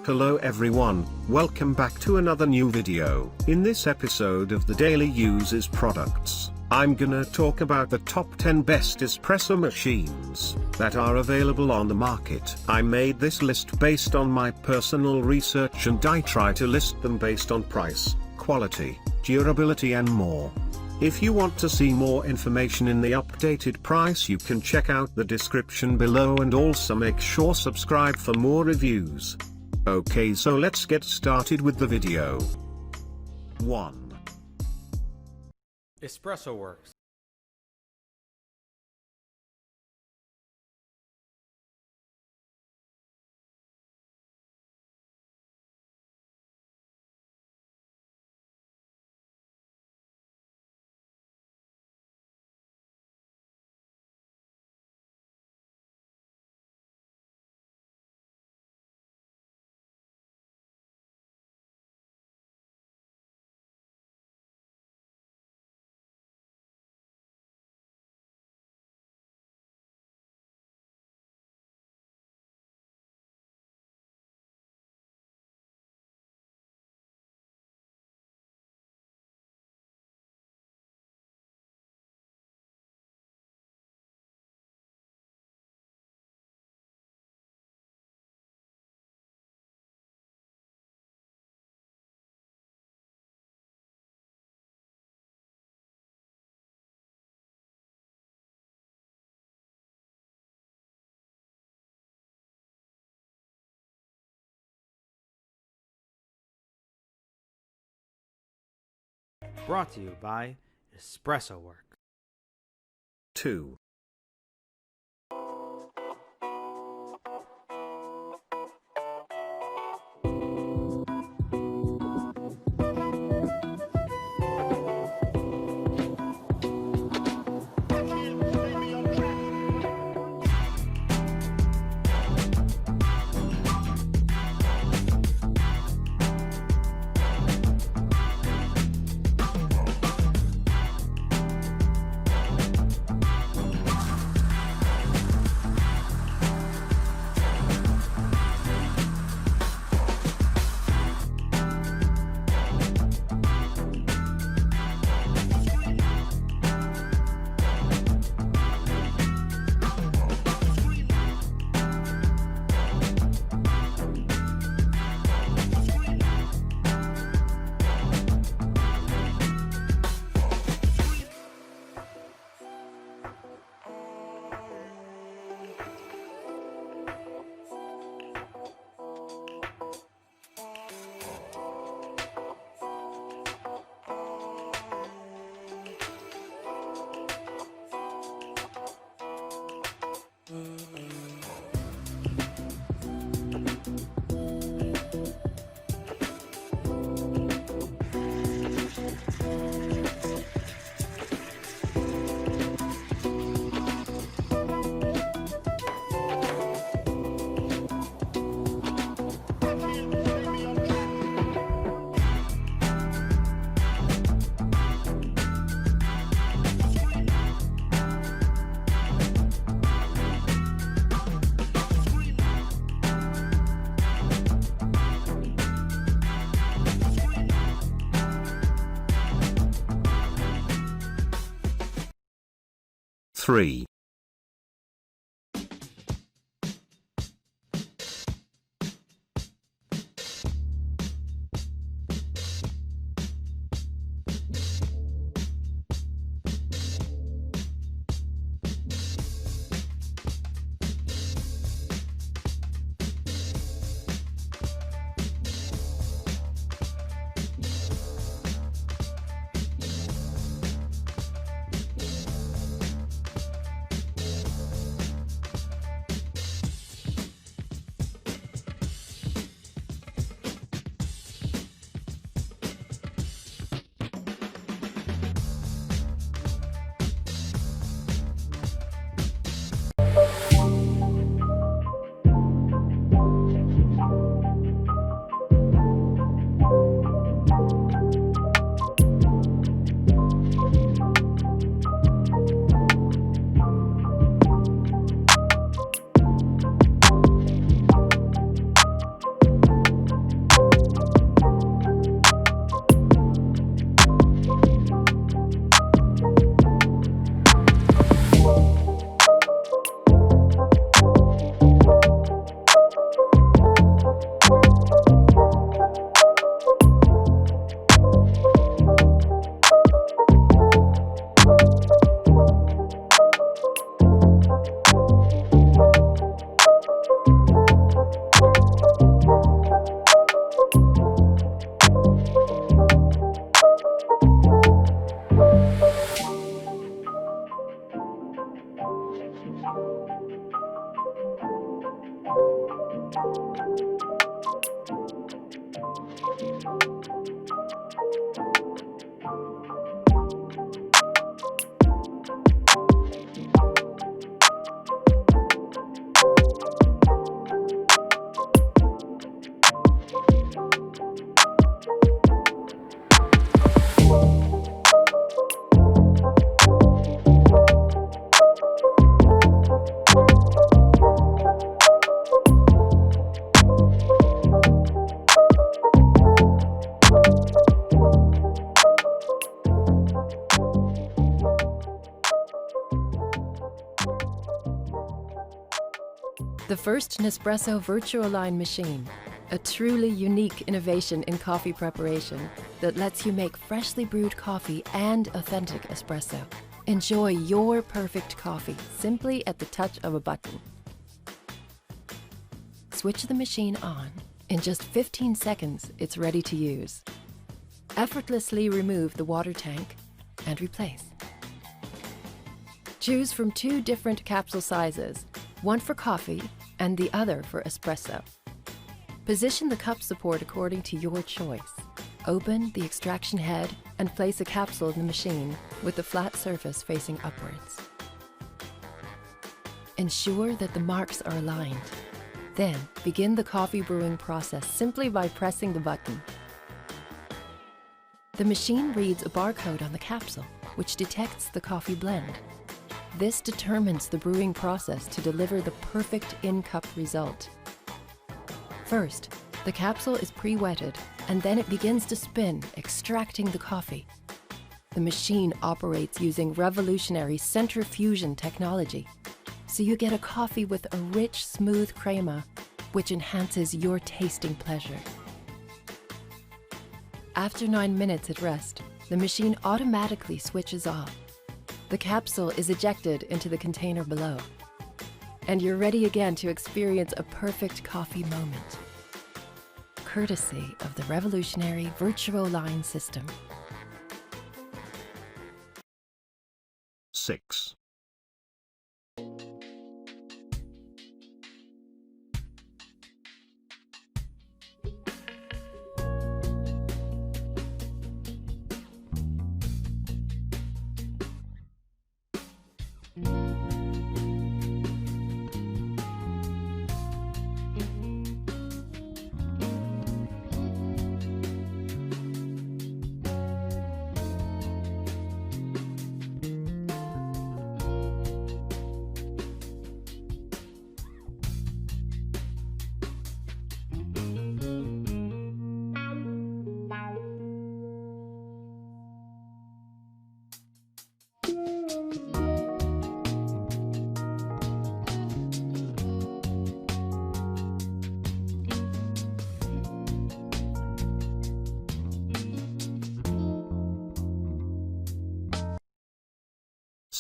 Hello everyone, welcome back to another new video. In this episode of the Daily Uses Products, I'm gonna talk about the top 10 best espresso machines that are available on the market. I made this list based on my personal research and I try to list them based on price, quality, durability and more. If you want to see more information in the updated price, you can check out the description below and also make sure subscribe for more reviews. Okay, so let's get started with the video. 1. EspressoWorks. Brought to you by EspressoWorks. 2. Three. first Nespresso virtual line machine, a truly unique innovation in coffee preparation that lets you make freshly brewed coffee and authentic espresso. Enjoy your perfect coffee simply at the touch of a button. Switch the machine on. In just 15 seconds, it's ready to use. Effortlessly remove the water tank and replace. Choose from 2 different capsule sizes, one for coffee and the other for espresso. Position the cup support according to your choice. Open the extraction head and place a capsule in the machine with the flat surface facing upwards. Ensure that the marks are aligned. Then, begin the coffee brewing process simply by pressing the button. The machine reads a barcode on the capsule, which detects the coffee blend. This determines the brewing process to deliver the perfect in-cup result. First, the capsule is pre-wetted, and then it begins to spin, extracting the coffee. The machine operates using revolutionary centrifusion technology, so you get a coffee with a rich, smooth crema, which enhances your tasting pleasure. After 9 minutes at rest, the machine automatically switches off. The capsule is ejected into the container below, and you're ready again to experience a perfect coffee moment. Courtesy of the revolutionary virtual line system. 6.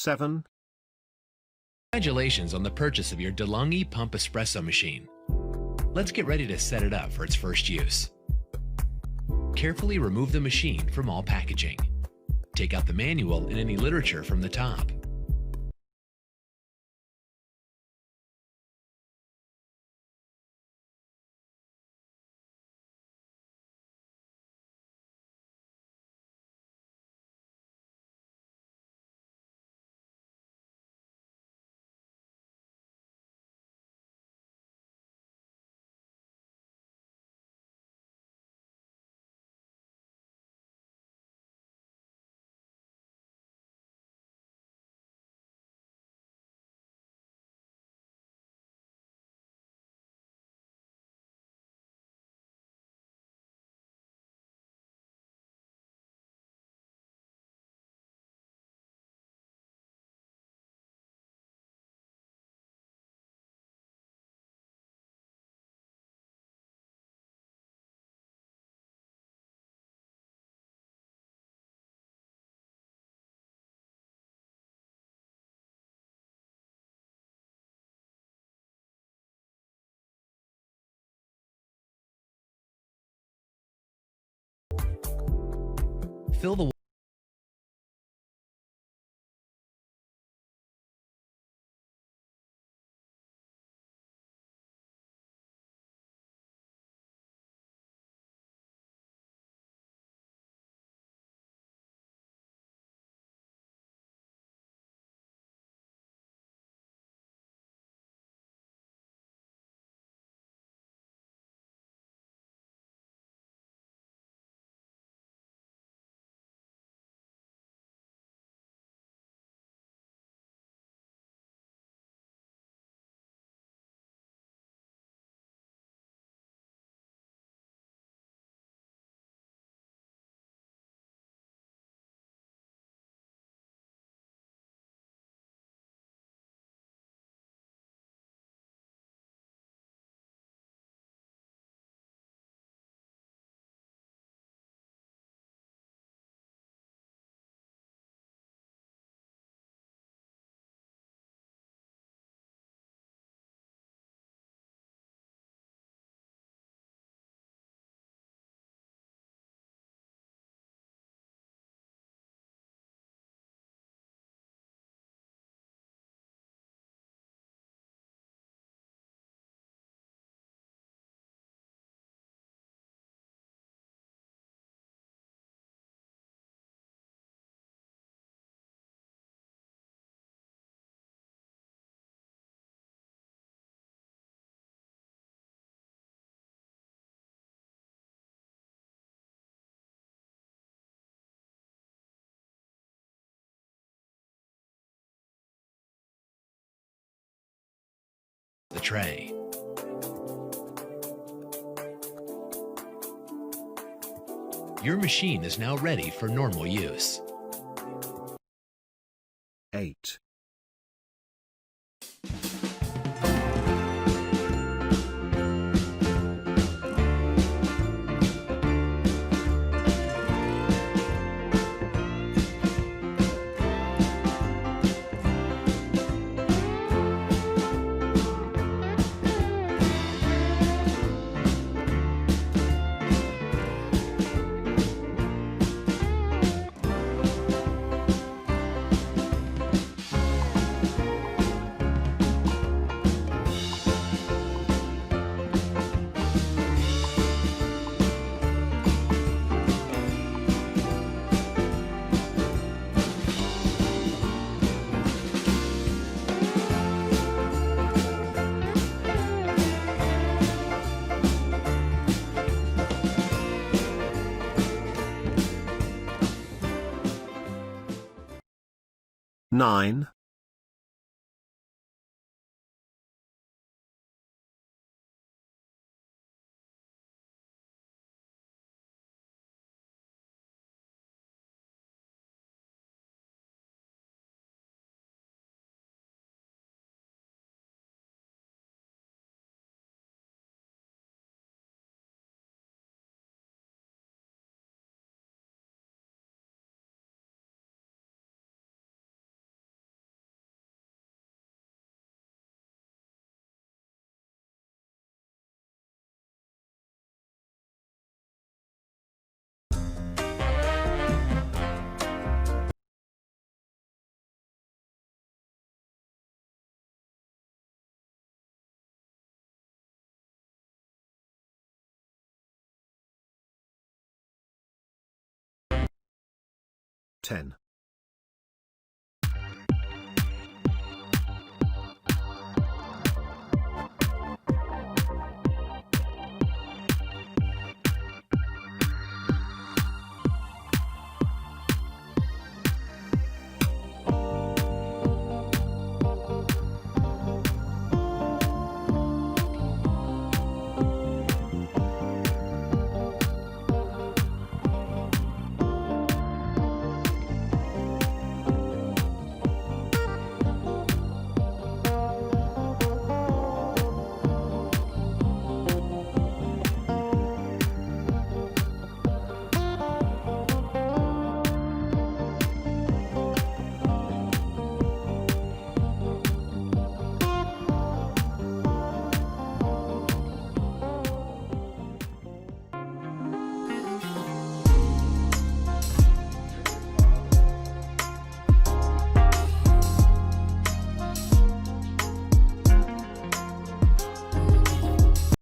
Seven. Congratulations on the purchase of your Delonghi Pump Espresso machine. Let's get ready to set it up for its first use. Carefully remove the machine from all packaging. Take out the manual and any literature from the top. Fill the tray. Your machine is now ready for normal use. 8. 9. 10.